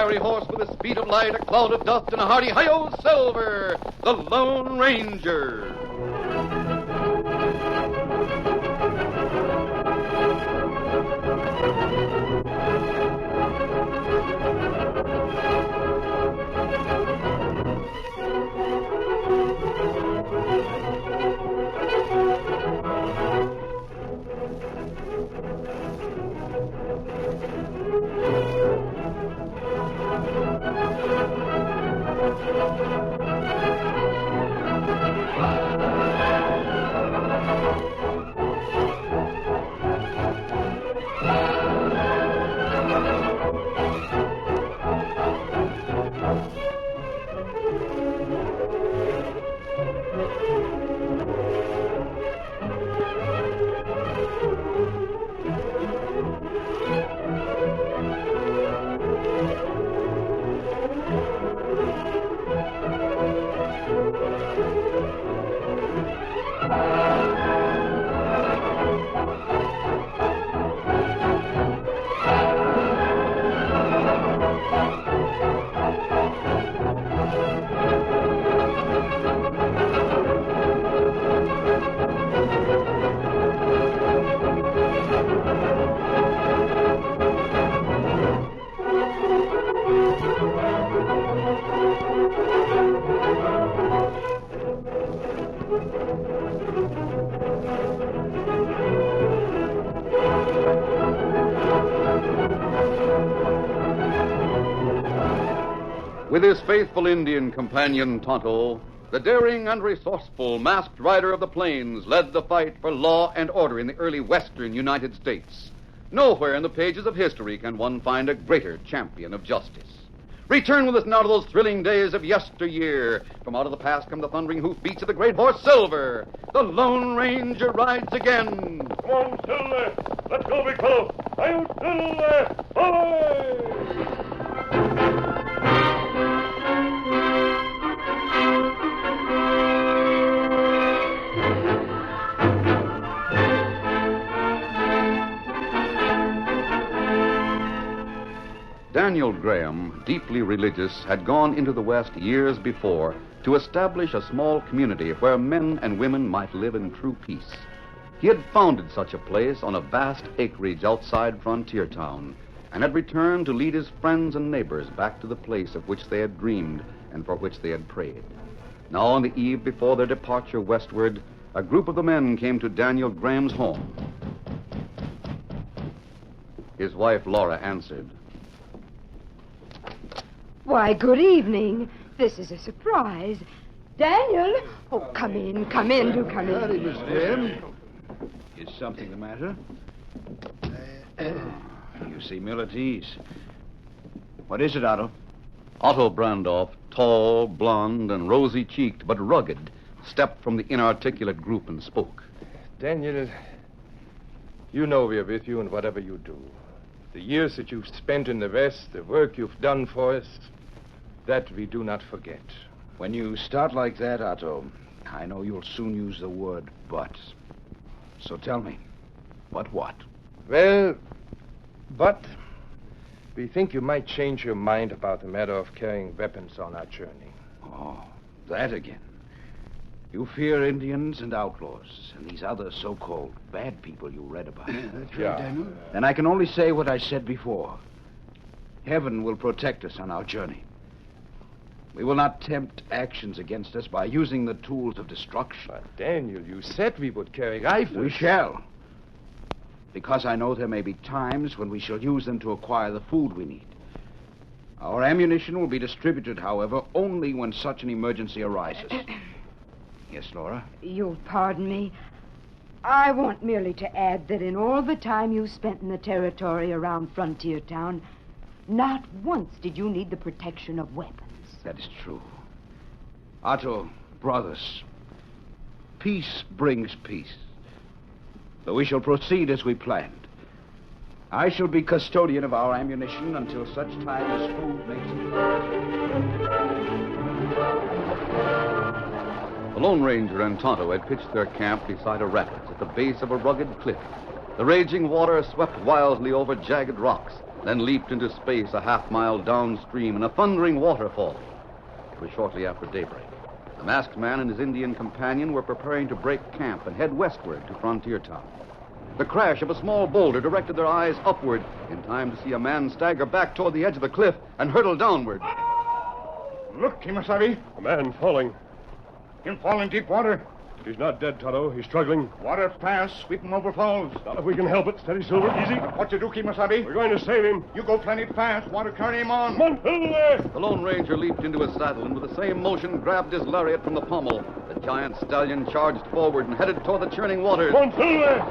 fiery horse with the speed of light, a cloud of dust, and a hearty hi-yo Silver, the Lone Ranger. With his faithful Indian companion, Tonto, the daring and resourceful masked rider of the plains led the fight for law and order in the early western United States. Nowhere in the pages of history can one find a greater champion of justice. Return with us now to those thrilling days of yesteryear. From out of the past come the thundering hoofbeats of the great horse Silver. The Lone Ranger rides again. Come on, Silver. Let's go, big fellow. Hi-yo, Silver. Away! Daniel Graham, deeply religious, had gone into the West years before to establish a small community where men and women might live in true peace. He had founded such a place on a vast acreage outside Frontier Town and had returned to lead his friends and neighbors back to the place of which they had dreamed and for which they had prayed. Now, on the eve before their departure westward, a group of the men came to Daniel Graham's home. His wife, Laura, answered. Why, good evening. This is a surprise. Daniel! Oh, come in, do come in. Howdy, Miss Graham. Is something the matter? You seem ill at ease. What is it, Otto? Otto Brandoff, tall, blond, and rosy-cheeked, but rugged, stepped from the inarticulate group and spoke. Daniel, you know we're with you in whatever you do. The years that you've spent in the West, the work you've done for us, that we do not forget. When you start like that, Otto, I know you'll soon use the word but. So tell me, what? Well, but we think you might change your mind about the matter of carrying weapons on our journey. Oh, that again. You fear Indians and outlaws and these other so-called bad people you read about. Yeah, that's right, Yeah. Daniel. Then I can only say what I said before. Heaven will protect us on our journey. We will not tempt actions against us by using the tools of destruction. But, Daniel, you said we would carry rifles. We shall. Because I know there may be times when we shall use them to acquire the food we need. Our ammunition will be distributed, however, only when such an emergency arises. Yes, Laura? You'll pardon me. I want merely to add that in all the time you spent in the territory around Frontier Town, not once did you need the protection of weapons. That is true. Otto, brothers, peace brings peace. So we shall proceed as we planned. I shall be custodian of our ammunition until such time as food makes it. The Lone Ranger and Tonto had pitched their camp beside a rapids at the base of a rugged cliff. The raging water swept wildly over jagged rocks, then leaped into space a half-mile downstream in a thundering waterfall. It was shortly after daybreak. The masked man and his Indian companion were preparing to break camp and head westward to Frontier Town. The crash of a small boulder directed their eyes upward in time to see a man stagger back toward the edge of the cliff and hurtle downward. Look, Kimasabi. A man falling. Him fall in deep water. He's not dead, Tonto. He's struggling. Water fast, sweep him over falls. Not if we can help it. Steady, Silver. Easy. What you do, Kimasabi? We're going to save him. You go plenty fast. Water carry him on. Come on, Silver! The Lone Ranger leaped into his saddle and with the same motion grabbed his lariat from the pommel. The giant stallion charged forward and headed toward the churning waters. Come on, Silver!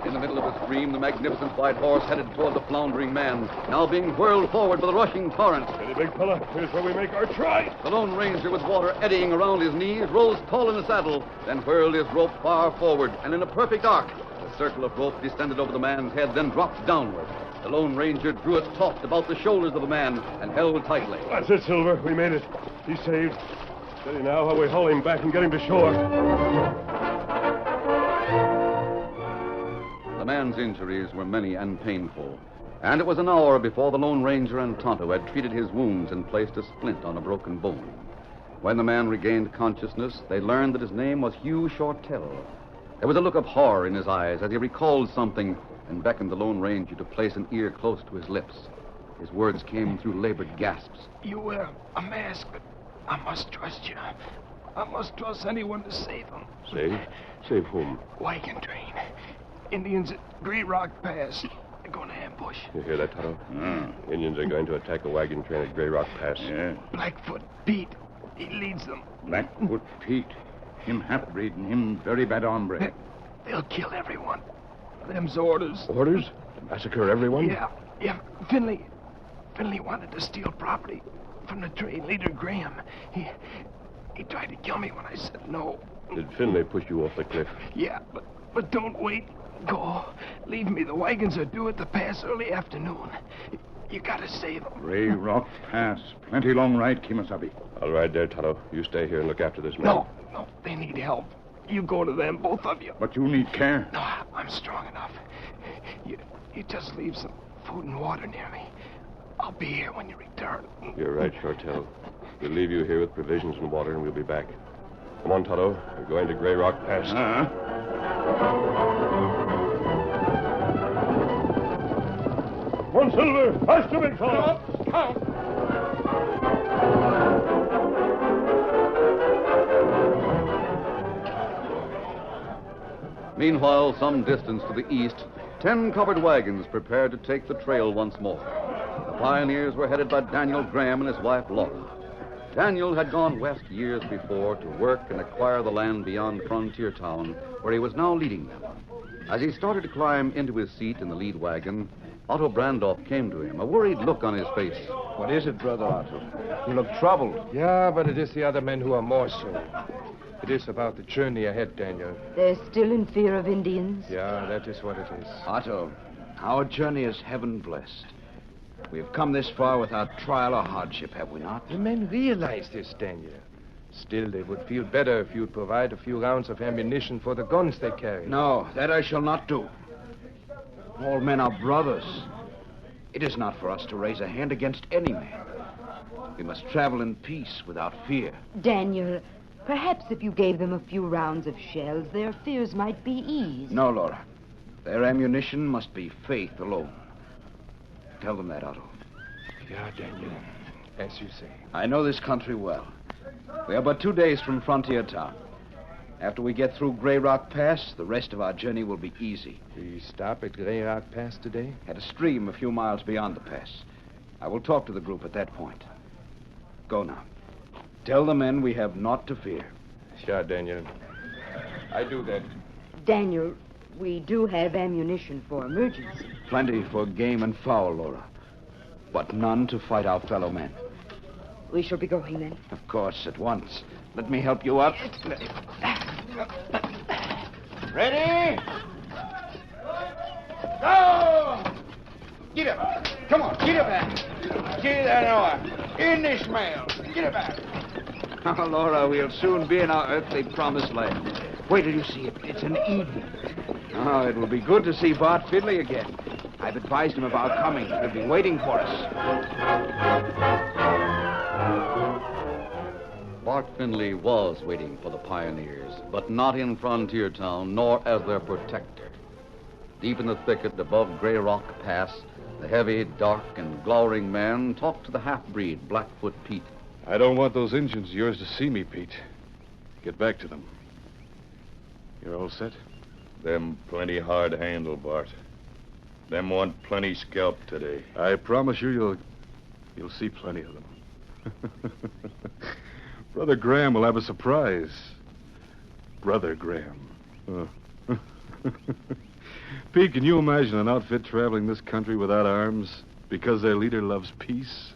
In the middle of the stream, the magnificent white horse headed toward the floundering man, now being whirled forward by the rushing torrent. Steady, big fella. Here's where we make our try. The Lone Ranger, with water eddying around his knees, rose tall in the saddle, then whirled his rope far forward, and in a perfect arc, the circle of rope descended over the man's head, then dropped downward. The Lone Ranger drew it taut about the shoulders of the man and held tightly. That's it, Silver. We made it. He's saved. Steady now while we haul him back and get him to shore. The man's injuries were many and painful, and it was an hour before the Lone Ranger and Tonto had treated his wounds and placed a splint on a broken bone. When the man regained consciousness, they learned that his name was Hugh Shortell. There was a look of horror in his eyes as he recalled something and beckoned the Lone Ranger to place an ear close to his lips. His words came through labored gasps. You wear a mask, but I must trust you. I must trust anyone to save him. Save? Save whom? Wagon train. Indians at Great Rock Pass. They're going to ambush. You hear that, Tonto? Indians are going to attack a wagon train at Grey Rock Pass. Yeah. Blackfoot Pete. He leads them. Blackfoot Pete. Him half-breed and him very bad hombre. They'll kill everyone. Them's orders. Orders? To massacre everyone? Yeah. Finley wanted to steal property from the train leader, Graham. He tried to kill me when I said no. Did Finley push you off the cliff? Yeah, but don't wait. Go. Leave me. The wagons are due at the pass early afternoon. You gotta save them. Grey Rock Pass. Plenty long ride, Kimasabi. I'll ride there, Tonto. You stay here and look after this man. No. They need help. You go to them, both of you. But you need care. No, I'm strong enough. You just leave some food and water near me. I'll be here when you return. You're right, Shortell. We'll leave you here with provisions and water, and we'll be back. Come on, Tonto. We're going to Grey Rock Pass. Come on, Silver. Faster, big fella. Meanwhile, some distance to the east, 10 covered wagons prepared to take the trail once more. The pioneers were headed by Daniel Graham and his wife, Laura. Daniel had gone west years before to work and acquire the land beyond Frontier Town, where he was now leading them. As he started to climb into his seat in the lead wagon, Otto Brandolph came to him, a worried look on his face. What is it, Brother Otto? You look troubled. Yeah, but it is the other men who are more so. It is about the journey ahead, Daniel. They're still in fear of Indians. Yeah, that is what it is. Otto, our journey is heaven-blessed. We have come this far without trial or hardship, have we not? The men realize this, Daniel. Still, they would feel better if you'd provide a few rounds of ammunition for the guns they carry. No, that I shall not do. All men are brothers. It is not for us to raise a hand against any man. We must travel in peace without fear. Daniel, perhaps if you gave them a few rounds of shells, their fears might be eased. No, Laura. Their ammunition must be faith alone. Tell them that, Otto. Yeah, Daniel. As you say. I know this country well. We are but 2 days from Frontier Town. After we get through Grey Rock Pass, the rest of our journey will be easy. We stop at Grey Rock Pass today? At a stream a few miles beyond the pass. I will talk to the group at that point. Go now. Tell the men we have naught to fear. Sure, Daniel. I do that. Daniel, we do have ammunition for emergency. Plenty for game and fowl, Laura. But none to fight our fellow men. We shall be going then. Of course, at once. Let me help you up. Ready? Go! Get up. Come on, get up there. Get that oar. In this mail. Get up there. Oh, Laura, we'll soon be in our earthly promised land. Wait till you see it. It's an Eden. Oh, it will be good to see Bart Finley again. I've advised him of our coming. He'll be waiting for us. Bart Finley was waiting for the pioneers, but not in Frontier Town, nor as their protector. Deep in the thicket above Gray Rock Pass, the heavy, dark, and glowering man talked to the half-breed, Blackfoot Pete. I don't want those Injuns of yours to see me, Pete. Get back to them. You're all set? Them plenty hard to handle, Bart. Them want plenty scalp today. I promise you, you'll see plenty of them. Brother Graham will have a surprise. Brother Graham. Pete, can you imagine an outfit traveling this country without arms because their leader loves peace?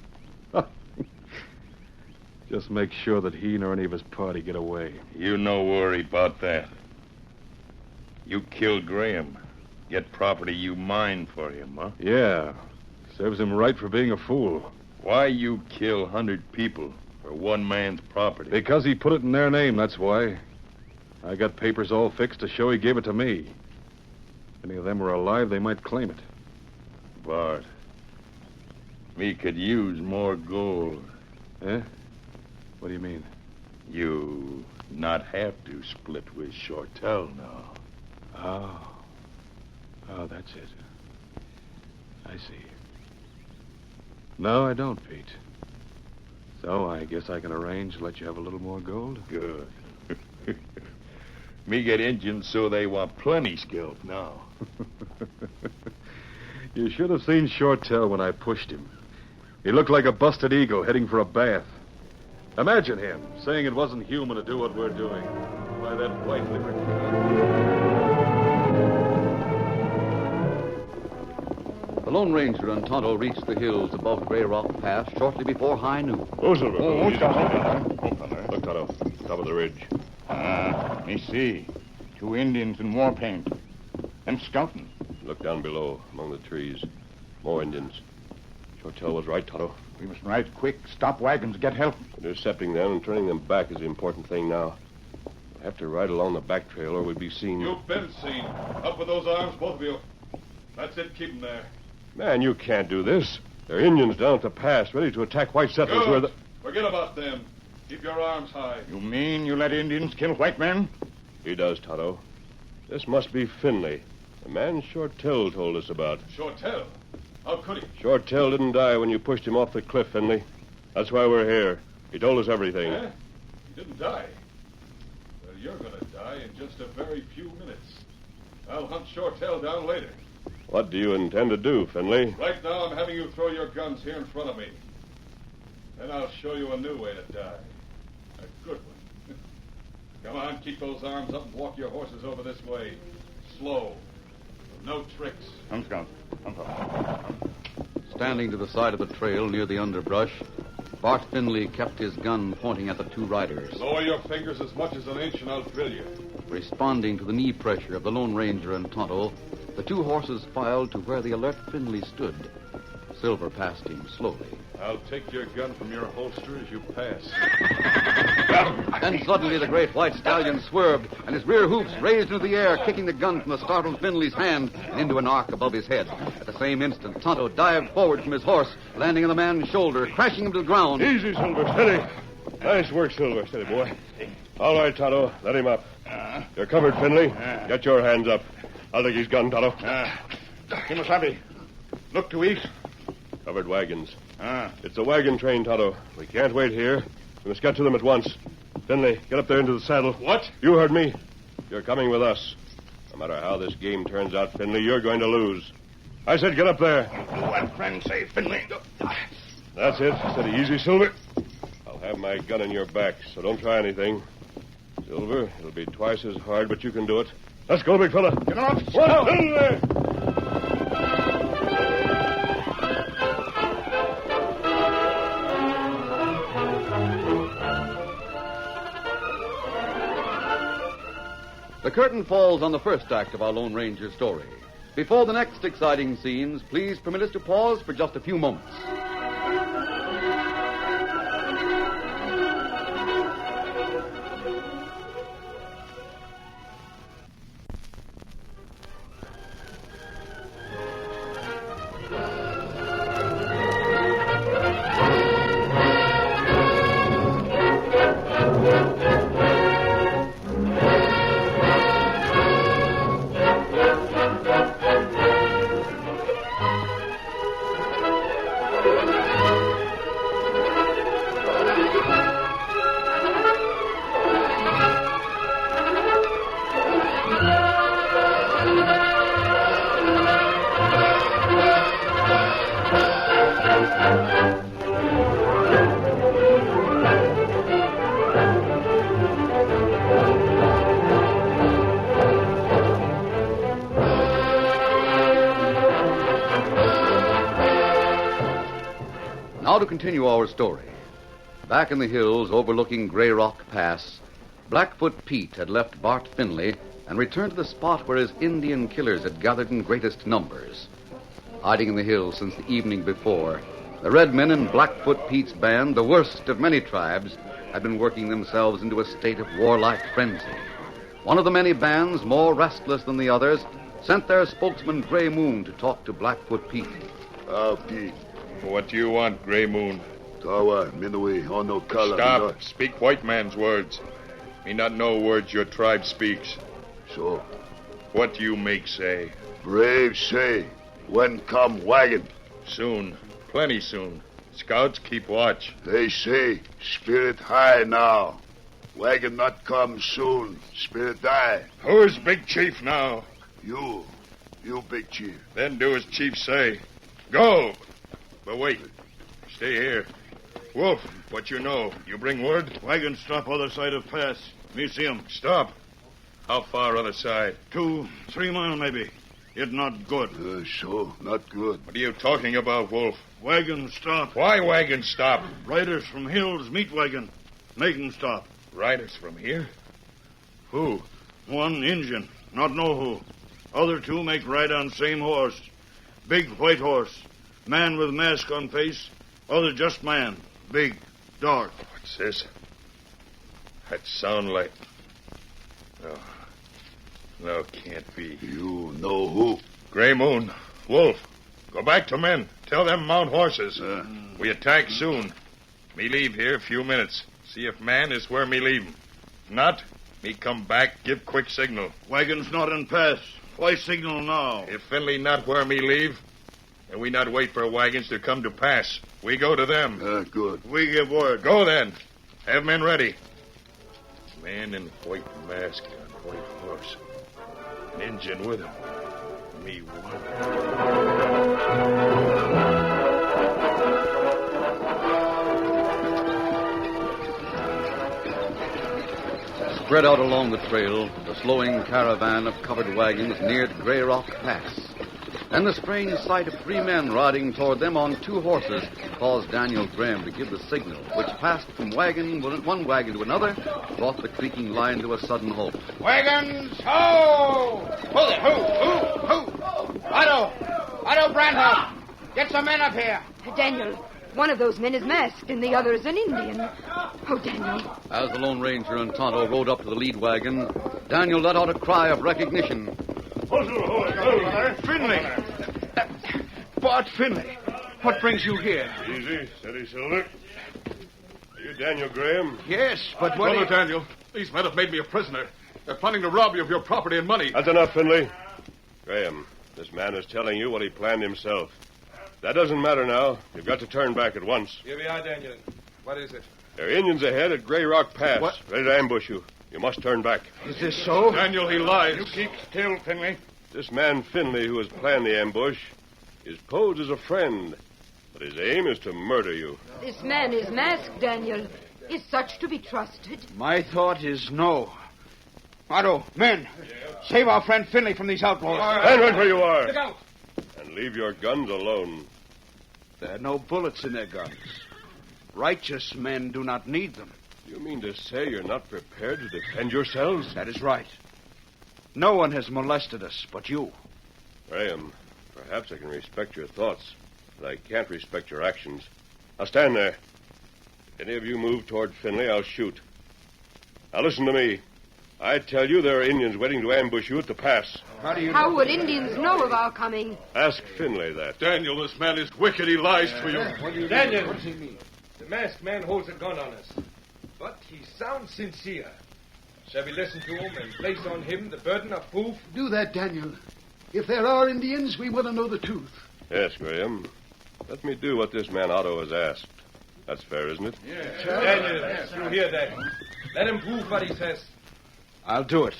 Just make sure that he nor any of his party get away. You no worry about that. You killed Graham. Get property you mine for him, huh? Yeah. Serves him right for being a fool. Why you kill 100 people for one man's property? Because he put it in their name, that's why. I got papers all fixed to show he gave it to me. If any of them were alive, they might claim it. Bart, me could use more gold. Eh? What do you mean? You not have to split with Shortell now. Oh, that's it. I see. No, I don't, Pete. So I guess I can arrange to let you have a little more gold? Good. Me get Injuns so they want plenty scalp now. You should have seen Shortell when I pushed him. He looked like a busted eagle heading for a bath. Imagine him saying it wasn't human to do what we're doing. By that white-livered The Lone Ranger and Tonto reached the hills above Gray Rock Pass shortly before high noon. Oh, Silver. Look, Tonto. Top of the ridge. Me see. 2 Indians in war paint. Them scouting. Look down below, among the trees. More Indians. Shortell was right, Tonto. We must ride quick, stop wagons, get help. Intercepting them and turning them back is the important thing now. We'll have to ride along the back trail or we'd be seen. You've been seen. Up with those arms, both of you. That's it. Keep them there. Man, you can't do this. There are Indians down at the pass, ready to attack white settlers. Good. Forget about them. Keep your arms high. You mean you let Indians kill white men? He does, Tonto. This must be Finley, the man Shortell told us about. Shortell? How could he? Shortell didn't die when you pushed him off the cliff, Finley. That's why we're here. He told us everything. Eh? He didn't die. Well, you're going to die in just a very few minutes. I'll hunt Shortell down later. What do you intend to do, Finley? Right now, I'm having you throw your guns here in front of me. Then I'll show you a new way to die. A good one. Come on, keep those arms up and walk your horses over this way. Slow. No tricks. Come, Scout. Come. Standing to the side of the trail near the underbrush, Bart Finley kept his gun pointing at the 2 riders. Lower your fingers as much as an inch and I'll drill you. Responding to the knee pressure of the Lone Ranger and Tonto, the 2 horses filed to where the alert Finley stood. Silver passed him slowly. I'll take your gun from your holster as you pass. Then suddenly the great white stallion swerved, and his rear hoofs raised into the air, kicking the gun from the startled Finley's hand and into an arc above his head. At the same instant, Tonto dived forward from his horse, landing on the man's shoulder, crashing him to the ground. Easy, Silver. Steady. Nice work, Silver. Steady, boy. All right, Tonto. Let him up. You're covered, Finley. Get your hands up. I'll take his gun, Tonto. Kimasabi, look to east. Covered wagons. It's a wagon train, Tonto. We can't wait here. We must get to them at once. Finley, get up there into the saddle. What? You heard me. You're coming with us. No matter how this game turns out, Finley, you're going to lose. I said get up there. Do what friends say, Finley. That's it. Steady, easy, Silver. I'll have my gun in your back, so don't try anything. Silver, it'll be twice as hard, but you can do it. Let's go, big fella. Get off. One, Finley! The curtain falls on the first act of our Lone Ranger story. Before the next exciting scenes, please permit us to pause for just a few moments. Now to continue our story. Back in the hills overlooking Grey Rock Pass, Blackfoot Pete had left Bart Finley and returned to the spot where his Indian killers had gathered in greatest numbers. Hiding in the hills since the evening before, the red men in Blackfoot Pete's band, the worst of many tribes, had been working themselves into a state of warlike frenzy. One of the many bands, more restless than the others, sent their spokesman, Gray Moon, to talk to Blackfoot Pete. Pete. What do you want, Gray Moon? Tawa, Minaway, no color. Stop. Speak white man's words. Me not know words your tribe speaks. So? What do you make say? Brave say. When come wagon? Soon. Plenty soon. Scouts keep watch. They say, spirit high now. Wagon not come soon. Spirit die. Who's big chief now? You big chief. Then do as chief say. Go. But wait. Stay here. Wolf, what you know? You bring word? Wagon stop other side of pass. Me see 'em. Stop. How far other side? 2-3 mile maybe. It not good. So, not good. What are you talking about, Wolf? Wagon stop. Why wagon stop? Riders from hills meet wagon. Make 'em stop. Riders from here? Who? One Injun. Not know who. Other two make ride on same horse. Big white horse. Man with mask on face. Other just man. Big. Dark. What's this? That sound like... No, can't be. You know who? Gray Moon. Wolf. Go back to men. Tell them mount horses. We attack soon. Me leave here a few minutes. See if man is where me leave him. If not, me come back, give quick signal. Wagon's not in pass. Why signal now? If Finley not where me leave, and we not wait for wagons to come to pass, we go to them. Good. We give word. Go then. Have men ready. Man in white mask on white horse. An Injun with him. Me one. Spread out along the trail, the slowing caravan of covered wagons neared Grey Rock Pass. Then the strange sight of 3 men riding toward them on 2 horses caused Daniel Graham to give the signal, which passed from one wagon to another, brought the creaking line to a sudden halt. Wagons, ho! Who there? Who? Otto Brandhoff! Get some men up here. Daniel, one of those men is masked and the other is an Indian. Oh, Daniel. As the Lone Ranger and Tonto rode up to the lead wagon, Daniel let out a cry of recognition. Finley! Bart Finley! What brings you here? Easy, steady, Silver. Are you Daniel Graham? Yes, but what... Brother Daniel, these men have made me a prisoner. They're planning to rob you of your property and money. That's enough, Finley. Graham, this man is telling you what he planned himself. That doesn't matter now. You've got to turn back at once. Here we are, Daniel. What is it? There are Indians ahead at Grey Rock Pass. What? Ready to ambush you. You must turn back. Is this so? Daniel, he lies. You keep still, Finley. This man Finley who has planned the ambush is posed as a friend, but his aim is to murder you. This man is masked, Daniel. Is such to be trusted? My thought is no. Otto, men, save our friend Finley from these outlaws. Stand right where you are. Look out! And leave your guns alone. There are no bullets in their guns. Righteous men do not need them. You mean to say you're not prepared to defend yourselves? That is right. No one has molested us but you. Graham, perhaps I can respect your thoughts, but I can't respect your actions. Now stand there. If any of you move toward Finley, I'll shoot. Now listen to me. I tell you there are Indians waiting to ambush you at the pass. How would Indians know of our coming? Ask Finley that. Daniel, this man is wicked. He lies to you. Daniel! What does he mean? The masked man holds a gun on us. But he sounds sincere. Shall we listen to him and place on him the burden of proof? Do that, Daniel. If there are Indians, we want to know the truth. Yes, Graham. Let me do what this man Otto has asked. That's fair, isn't it? Yes. Daniel, you hear that? Let him prove what he says. I'll do it.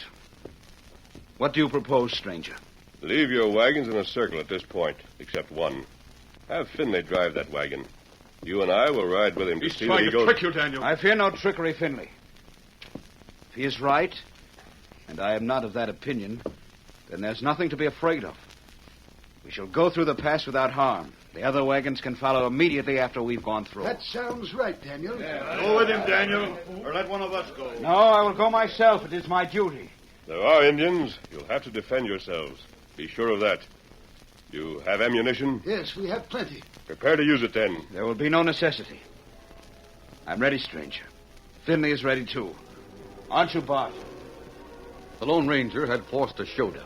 What do you propose, stranger? Leave your wagons in a circle at this point, except one. Have Finley drive that wagon. You and I will ride with him to He's see that trying he to goes... trick you, Daniel. I fear no trickery, Finley. If he is right, and I am not of that opinion, then there's nothing to be afraid of. We shall go through the pass without harm. The other wagons can follow immediately after we've gone through. That sounds right, Daniel. Go with him, Daniel, or let one of us go. No, I will go myself. It is my duty. There are Indians. You'll have to defend yourselves. Be sure of that. You have ammunition? Yes, we have plenty. Prepare to use it, then. There will be no necessity. I'm ready, stranger. Finley is ready, too. Aren't you, Bart? The Lone Ranger had forced a showdown.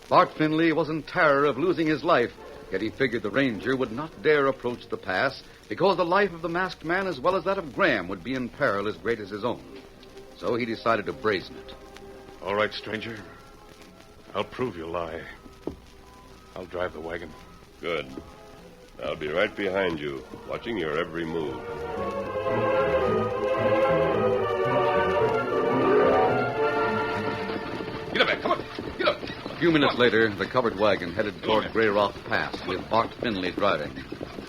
Bart Finley was in terror of losing his life, yet he figured the Ranger would not dare approach the pass because the life of the masked man as well as that of Graham would be in peril as great as his own. So he decided to brazen it. All right, stranger. I'll prove you lie. I'll drive the wagon. Good. I'll be right behind you, watching your every move. Get up there. Come on. Get up. A few minutes later, the covered wagon headed toward Grey Rock Pass with Bart Finley driving.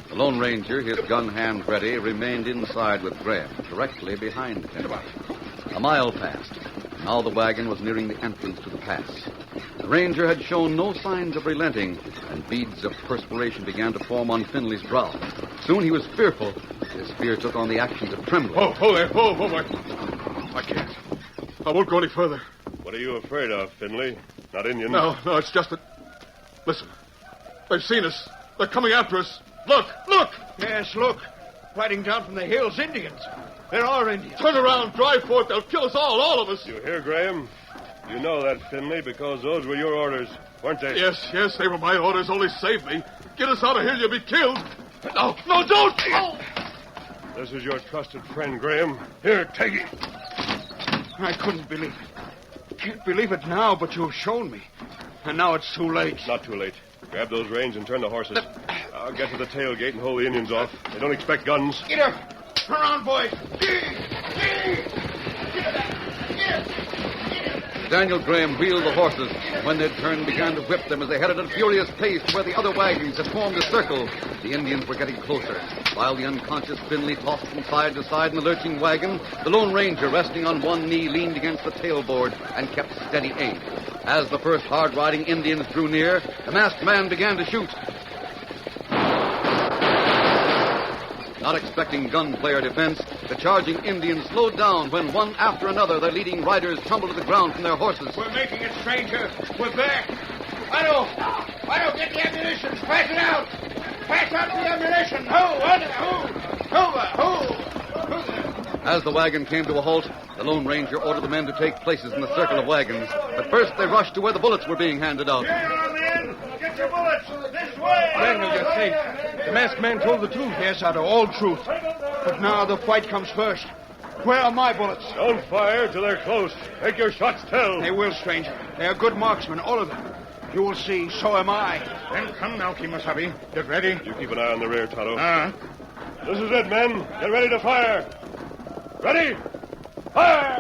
The Lone Ranger, his gun hand ready, remained inside with Graham, directly behind Finley. A mile passed. Now the wagon was nearing the entrance to the pass. The Ranger had shown no signs of relenting, and beads of perspiration began to form on Finley's brow. Soon he was fearful. His fear took on the actions of trembling. Hold there. Hold, boy. I can't. I won't go any further. What are you afraid of, Finley? Not Indians? No, it's just that... Listen. They've seen us. They're coming after us. Look! Yes, look. Riding down from the hills, Indians. There are Indians. Turn around, drive for it. They'll kill us all of us. You hear, Graham? You know that, Finley, because those were your orders, weren't they? Yes, they were my orders. Only save me. Get us out of here, you'll be killed. No, don't! Oh. This is your trusted friend, Graham. Here, take it. I couldn't believe it. Can't believe it now, but you've shown me. And now it's too late. It's not too late. Grab those reins and turn the horses. I'll get to the tailgate and hold the Indians off. They don't expect guns. Get up. Turn around, boys. Daniel Graham wheeled the horses, and when they'd turned, began to whip them as they headed at a furious pace to where the other wagons had formed a circle. The Indians were getting closer, while the unconscious Finley tossed from side to side in the lurching wagon. The Lone Ranger, resting on one knee, leaned against the tailboard and kept steady aim. As the first hard-riding Indians drew near, the masked man began to shoot. Not expecting gunplay or defense, the charging Indians slowed down when one after another their leading riders tumbled to the ground from their horses. We're making it, stranger. We're back. Otto, get the ammunition. Pass it out. Pass out the ammunition. Ho. As the wagon came to a halt, the Lone Ranger ordered the men to take places in the circle of wagons. But first they rushed to where the bullets were being handed out. Get on, men. Get your bullets. This way. Daniel, you're safe. The masked man told the truth. Yes, Otto, all truth. But now the fight comes first. Where are my bullets? Don't fire till they're close. Make your shots tell. They will, stranger. They are good marksmen, all of them. You will see, so am I. Then come now, Kimasabi. Get ready. You keep an eye on the rear, Tonto. This is it, men. Get ready to fire. Ready? Fire!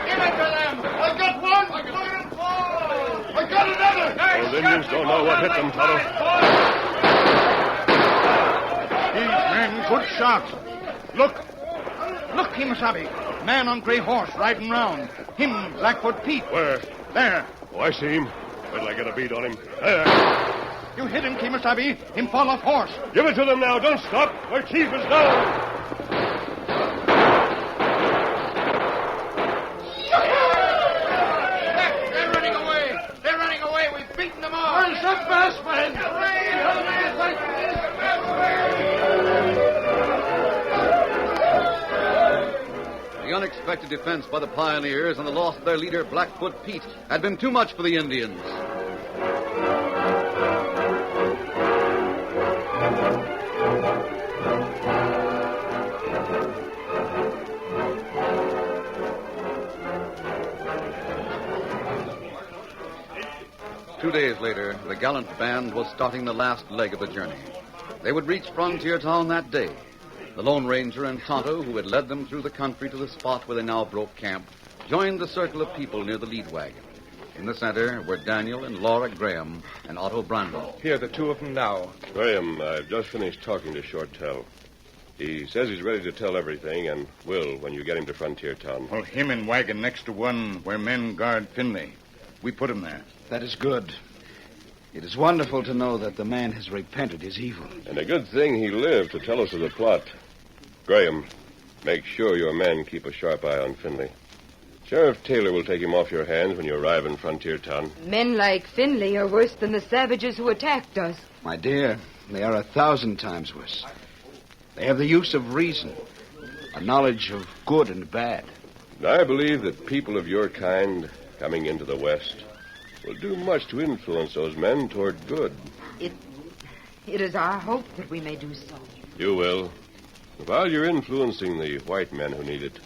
Give it to them. I got one. Look at him fall. I got another. Those Indians don't know what hit them, Tonto. These men, good shots. Look, Kimasabi. Man on gray horse riding round. Him, Blackfoot Pete. Where? There. Oh, I see him. Wait till I get a bead on him. There. You hit him, Kimasabi. Him fall off horse. Give it to them now. Don't stop. Our chief is down. They're running away. We've beaten them all. Where's the fast man? The unexpected defense by the pioneers and the loss of their leader, Blackfoot Pete, had been too much for the Indians. 2 days later, the gallant band was starting the last leg of the journey. They would reach Frontier Town that day. The Lone Ranger and Tonto, who had led them through the country to the spot where they now broke camp, joined the circle of people near the lead wagon. In the center were Daniel and Laura Graham and Otto Brandel. Here, the two of them now. Graham, I've just finished talking to Shortell. He says he's ready to tell everything and will when you get him to Frontier Town. Well, him in wagon next to one where men guard Finley. We put him there. That is good. It is wonderful to know that the man has repented his evil. And a good thing he lived to tell us of the plot. Graham, make sure your men keep a sharp eye on Finley. Sheriff Taylor will take him off your hands when you arrive in Frontier Town. Men like Finley are worse than the savages who attacked us. My dear, they are 1,000 times worse. They have the use of reason, a knowledge of good and bad. I believe that people of your kind coming into the West will do much to influence those men toward good. It is our hope that we may do so. You will. While you're influencing the white men who need it,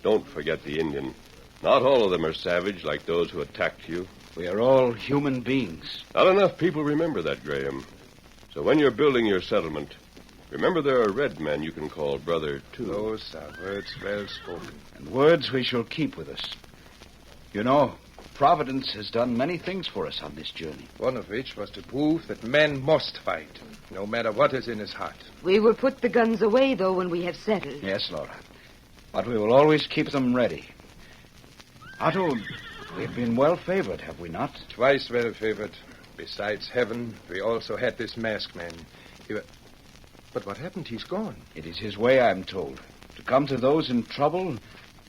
don't forget the Indian. Not all of them are savage like those who attacked you. We are all human beings. Not enough people remember that, Graham. So when you're building your settlement, remember there are red men you can call brother, too. Those are words well spoken. And words we shall keep with us. You know, Providence has done many things for us on this journey. One of which was to prove that man must fight, no matter what is in his heart. We will put the guns away, though, when we have settled. Yes, Laura. But we will always keep them ready. Otto, we've been well favored, have we not? Twice well favored. Besides heaven, we also had this masked man. But what happened? He's gone. It is his way, I am told, to come to those in trouble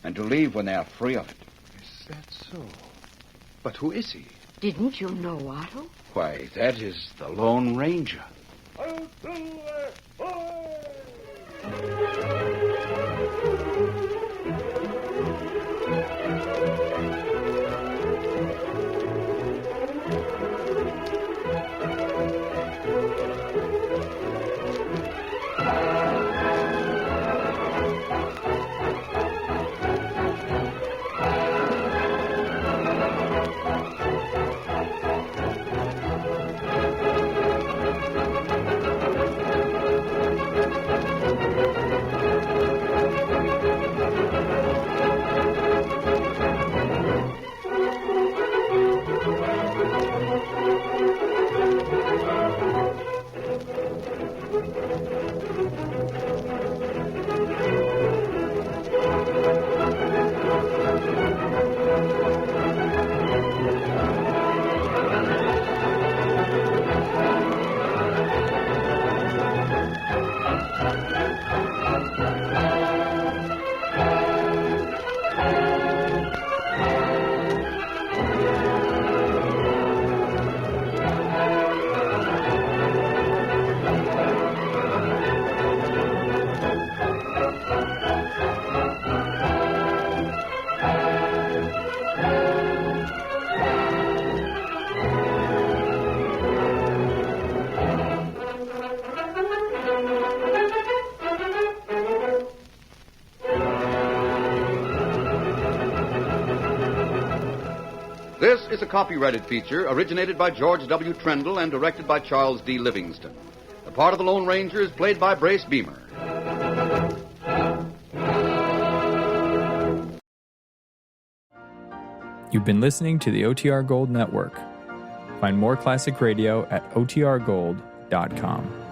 and to leave when they are free of it. Is that so? But who is he? Didn't you know, Otto? Why, that is the Lone Ranger. This is a copyrighted feature originated by George W. Trendle and directed by Charles D. Livingston. The part of the Lone Ranger is played by Brace Beamer. You've been listening to the OTR Gold Network. Find more classic radio at otrgold.com.